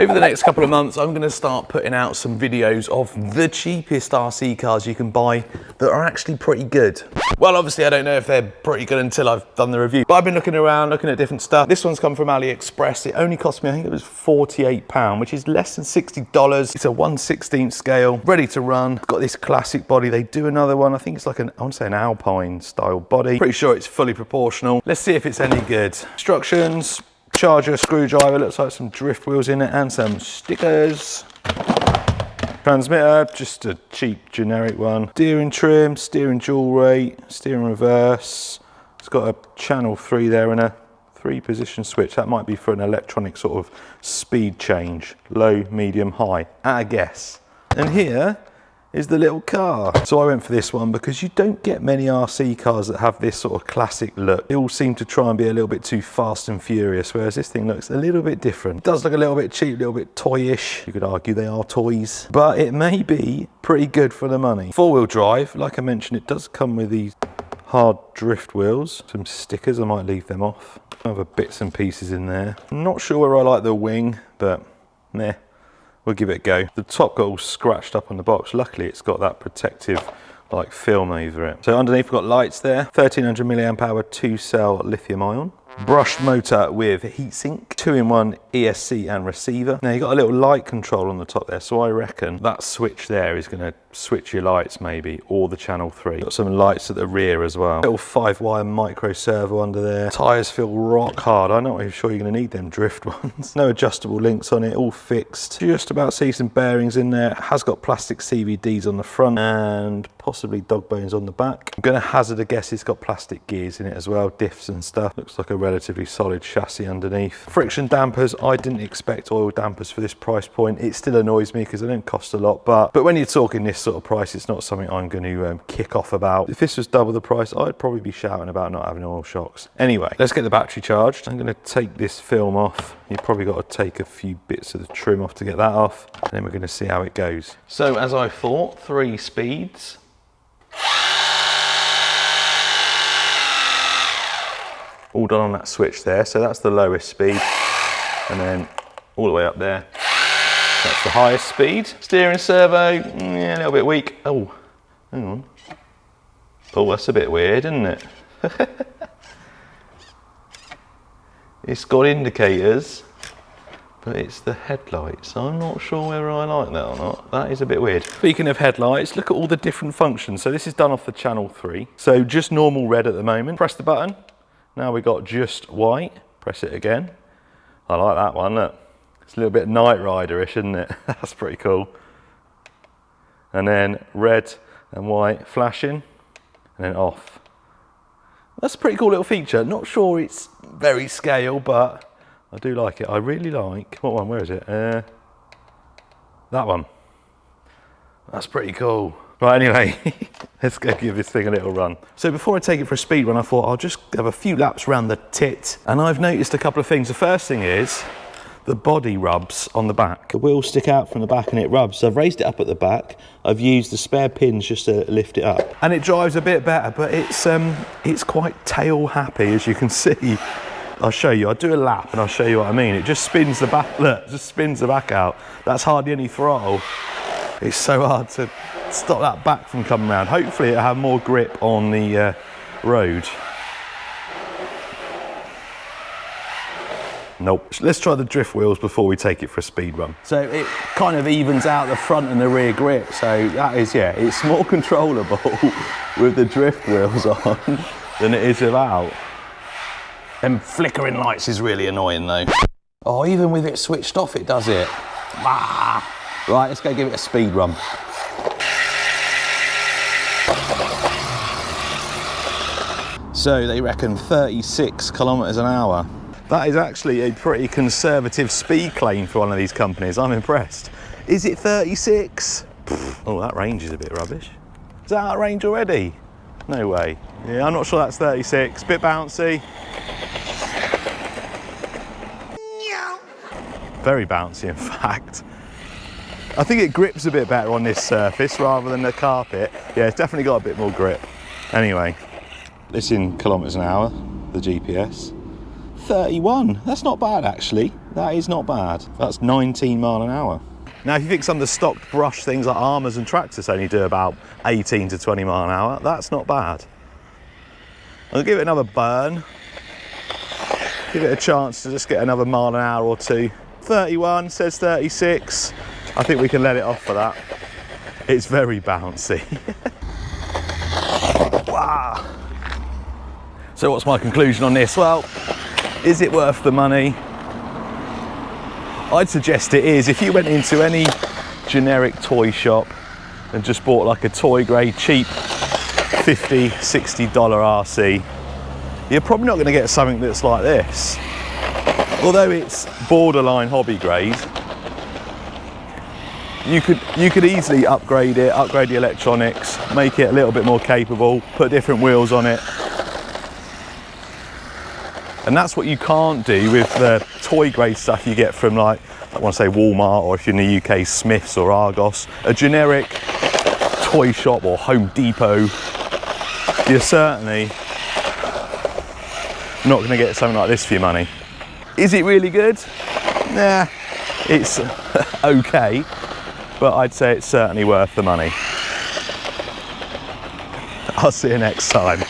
Over the next couple of months, I'm going to start putting out some videos of the cheapest RC cars you can buy that are actually pretty good. Well, obviously, I don't know if they're pretty good until I've done the review, but I've been looking around, looking at different stuff. This one's come from AliExpress. It only cost me, I think it was £48, which is less than $60. It's a 1/16 scale, ready to run. It's got this classic body. They do another one. I think it's like I want to say an Alpine style body. Pretty sure it's fully proportional. Let's see if it's any good. Instructions. Charger, screwdriver, looks like some drift wheels in it and some stickers. Transmitter, just a cheap generic one. Steering trim, steering dual rate, steering reverse. It's got a channel 3 there and a 3-position switch. That might be for an electronic sort of speed change. Low, medium, high, at a guess. And here is the little car. So I went for this one because you don't get many RC cars that have this sort of classic look. They all seem to try and be a little bit too fast and furious, whereas this thing looks a little bit different. It does look a little bit cheap, a little bit toyish. You could argue they are toys, but it may be pretty good for the money. 4-wheel drive, like I mentioned, it does come with these hard drift wheels. Some stickers, I might leave them off. Other bits and pieces in there. I'm not sure where I like the wing, but meh. We'll give it a go. The top got all scratched up on the box. Luckily, it's got that protective like film over it. So underneath we've got lights there. 1300 milliamp hour 2-cell lithium ion. Brushed motor with heatsink, 2-in-1 ESC and receiver. Now you've got a little light control on the top there, so I reckon that switch there is going to switch your lights maybe, or the channel 3. Got some lights at the rear as well. Little 5-wire micro servo under there. Tyres feel rock hard. I'm not even sure you're going to need them drift ones. No adjustable links on it, all fixed. Just about see some bearings in there. It has got plastic CVDs on the front and possibly dog bones on the back. I'm going to hazard a guess it's got plastic gears in it as well, diffs and stuff. Looks like a relatively solid chassis underneath. Friction dampers, I didn't expect oil dampers for this price point. It still annoys me because they don't cost a lot, but when you're talking this sort of price, it's not something I'm going to kick off about. If this was double the price, I'd probably be shouting about not having oil shocks. Anyway, let's get the battery charged. I'm going to take this film off. You've probably got to take a few bits of the trim off to get that off, and then we're going to see how it goes. So as I thought, 3 speeds. All done on that switch there, so that's the lowest speed, and then all the way up there, that's the highest speed. Steering servo, yeah, a little bit weak. Oh, hang on. Oh, that's a bit weird, isn't it? It's got indicators, but it's the headlights. I'm not sure whether I like that or not. That is a bit weird. Speaking of headlights, look at all the different functions. So this is done off the channel 3. So just normal red at the moment. Press the button. Now we got just white. Press it again. I like that one, look. It's a little bit Knight Rider-ish, isn't it? That's pretty cool. And then red and white flashing, and then off. That's a pretty cool little feature. Not sure it's very scale, but I do like it. I really like, what one, where is it? That one. That's pretty cool. Right, anyway, let's go give this thing a little run. So before I take it for a speed run, I thought I'll just have a few laps around the tit. And I've noticed a couple of things. The first thing is the body rubs on the back. The wheels stick out from the back and it rubs. So I've raised it up at the back. I've used the spare pins just to lift it up. And it drives a bit better, but it's quite tail happy, as you can see. I'll show you. I'll do a lap and I'll show you what I mean. It just spins the back, look, just spins the back out. That's hardly any throttle. It's so hard to stop that back from coming around. Hopefully it'll have more grip on the road. Nope. Let's try the drift wheels before we take it for a speed run. So it kind of evens out the front and the rear grip. So that is, yeah, it's more controllable with the drift wheels on than it is without. Them flickering lights is really annoying though. Oh, even with it switched off, it does it. Ah. Right, let's go give it a speed run. So they reckon 36 kilometers an hour. That is actually a pretty conservative speed claim for one of these companies. I'm impressed. Is it 36? Oh, that range is a bit rubbish. Is that out of range already? No way. Yeah, I'm not sure that's 36. Bit bouncy. Very bouncy, in fact. I think it grips a bit better on this surface rather than the carpet. Yeah, it's definitely got a bit more grip. Anyway, it's in kilometers an hour, the GPS. 31. That's not bad, actually. That is not bad. That's 19 mile an hour. Now, if you think some of the stock brush things like Armours and Tractors only do about 18 to 20 mile an hour, that's not bad. I'll give it another burn. Give it a chance to just get another mile an hour or two. 31, says 36. I think we can let it off for that. It's very bouncy. Wow. So what's my conclusion on this? Well, is it worth the money? I'd suggest it is. If you went into any generic toy shop and just bought like a toy grade cheap $50, $60 RC, you're probably not going to get something that's like this. Although it's borderline hobby grade, you could easily upgrade it, upgrade the electronics, make it a little bit more capable, put different wheels on it. And that's what you can't do with the toy grade stuff you get from, like, I want to say Walmart, or if you're in the UK, Smiths or Argos. A generic toy shop or Home Depot, you're certainly not going to get something like this for your money. Is it really good? Nah, it's okay, but I'd say it's certainly worth the money. I'll see you next time.